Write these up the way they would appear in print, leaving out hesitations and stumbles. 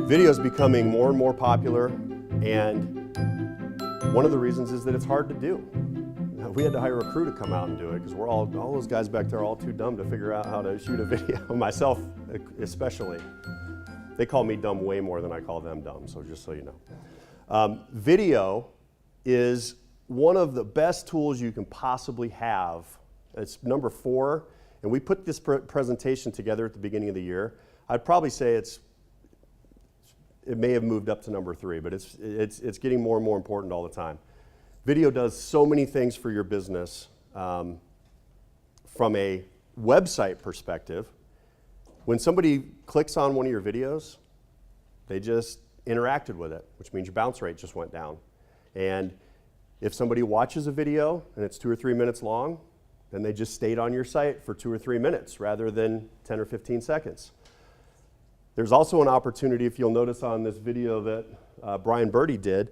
Video is becoming more and more popular, and one of the reasons is that it's hard to do. We had to hire a crew to come out and do it because all those guys back there are all too dumb to figure out how to shoot a video, myself especially. They call me dumb way more than I call them dumb, so just so you know. Video is one of the best tools you can possibly have. It's number 4, and we put this presentation together at the beginning of the year. I'd probably say it may have moved up to number 3, but it's getting more and more important all the time. Video does so many things for your business. From a website perspective, when somebody clicks on one of your videos, they just interacted with it, which means your bounce rate just went down. And if somebody watches a video and it's 2 or 3 minutes long, then they just stayed on your site for 2 or 3 minutes rather than 10 or 15 seconds. There's also an opportunity, if you'll notice on this video that Brian Birdie did,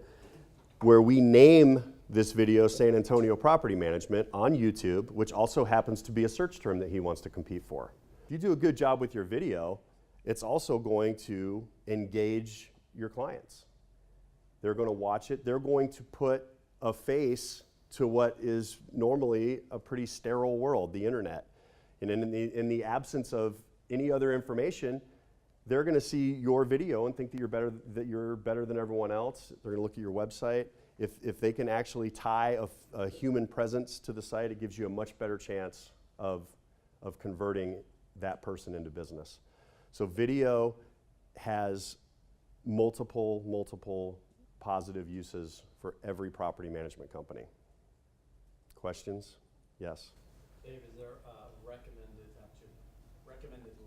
where we name this video San Antonio Property Management on YouTube, which also happens to be a search term that he wants to compete for. If you do a good job with your video, it's also going to engage your clients. They're going to watch it. They're going to put a face to what is normally a pretty sterile world, the internet. And in the absence of any other information, they're going to see your video and think that you're better than everyone else. They're going to look at your website. If they can actually tie a human presence to the site, it gives you a much better chance of converting that person into business. So video has multiple positive uses for every property management company. Questions? Yes? Dave, is there a recommended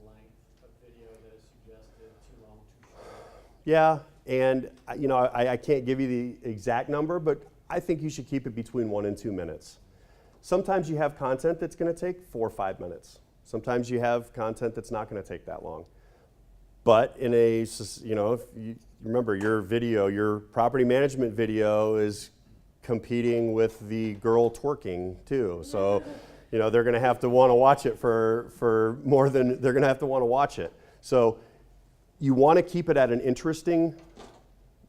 length of video that is suggested? Too long, too short? Yeah, and you know, I can't give you the exact number, but I think you should keep it between 1 and 2 minutes. Sometimes you have content that's going to take 4 or 5 minutes. Sometimes you have content that's not going to take that long. But in a, you know, if you remember your video, your property management video is competing with the girl twerking too. So, you know, they're going to have to want to watch it for more than, they're going to have to want to watch it. So you want to keep it at an interesting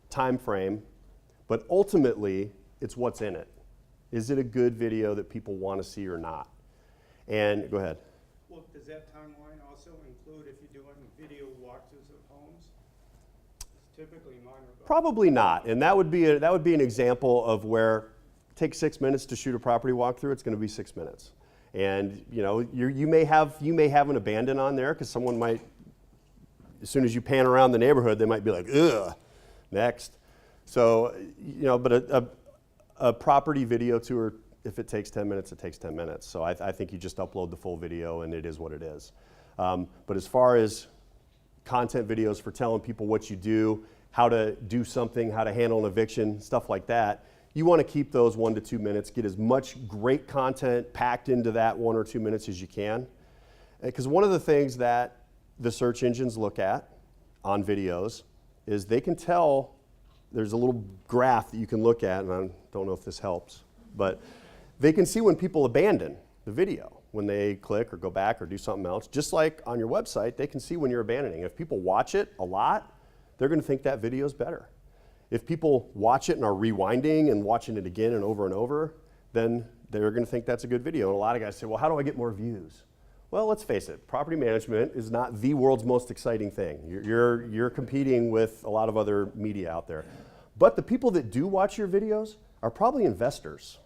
time frame, but ultimately it's what's in it. Is it a good video that people want to see or not? And go ahead. Well, does that timeline also include if you're doing video walkthroughs of homes? Typically mine are Probably not, and that would be an example of where it takes 6 minutes to shoot a property walkthrough. It's going to be 6 minutes, and you know you may have an abandon on there because someone might, as soon as you pan around the neighborhood, they might be like, ugh, next. So you know, but a property video tour, if it takes 10 minutes, it takes 10 minutes. So I think you just upload the full video and it is what it is. But as far as content videos for telling people what you do, how to do something, how to handle an eviction, stuff like that, you want to keep those 1 to 2 minutes, get as much great content packed into that 1 or 2 minutes as you can. Because one of the things that the search engines look at on videos is they can tell, there's a little graph that you can look at, and I don't know if this helps, but they can see when people abandon the video, when they click or go back or do something else. Just like on your website, they can see when you're abandoning. If people watch it a lot, they're going to think that video is better. If people watch it and are rewinding and watching it again and over, then they're going to think that's a good video. And a lot of guys say, well, how do I get more views? Well, let's face it, property management is not the world's most exciting thing. You're competing with a lot of other media out there. But the people that do watch your videos are probably investors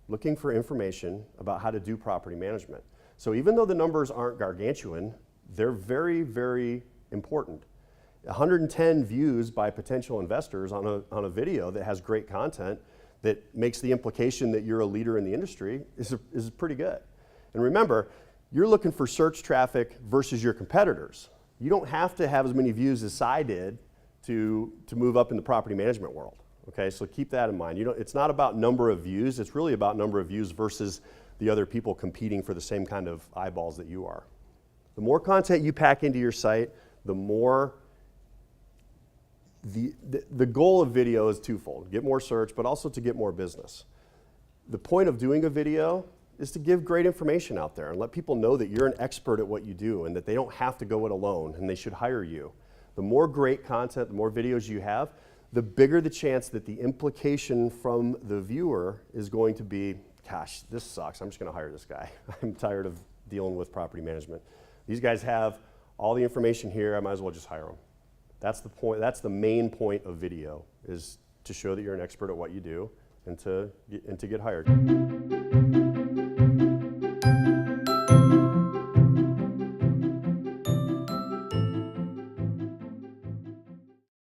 looking for information about how to do property management. So even though the numbers aren't gargantuan, they're very, very important. 110 views by potential investors on a video that has great content that makes the implication that you're a leader in the industry is pretty good. And remember, you're looking for search traffic versus your competitors. You don't have to have as many views as I did to move up in the property management world. Okay, so keep that in mind. It's not about number of views, it's really about number of views versus the other people competing for the same kind of eyeballs that you are. The more content you pack into your site, the more, the goal of video is twofold: get more search, but also to get more business. The point of doing a video is to give great information out there and let people know that you're an expert at what you do and that they don't have to go it alone and they should hire you. The more great content, the more videos you have, the bigger the chance that the implication from the viewer is going to be, gosh, this sucks, I'm just gonna hire this guy. I'm tired of dealing with property management. These guys have all the information here, I might as well just hire them. That's the point, that's the main point of video, is to show that you're an expert at what you do and to get hired.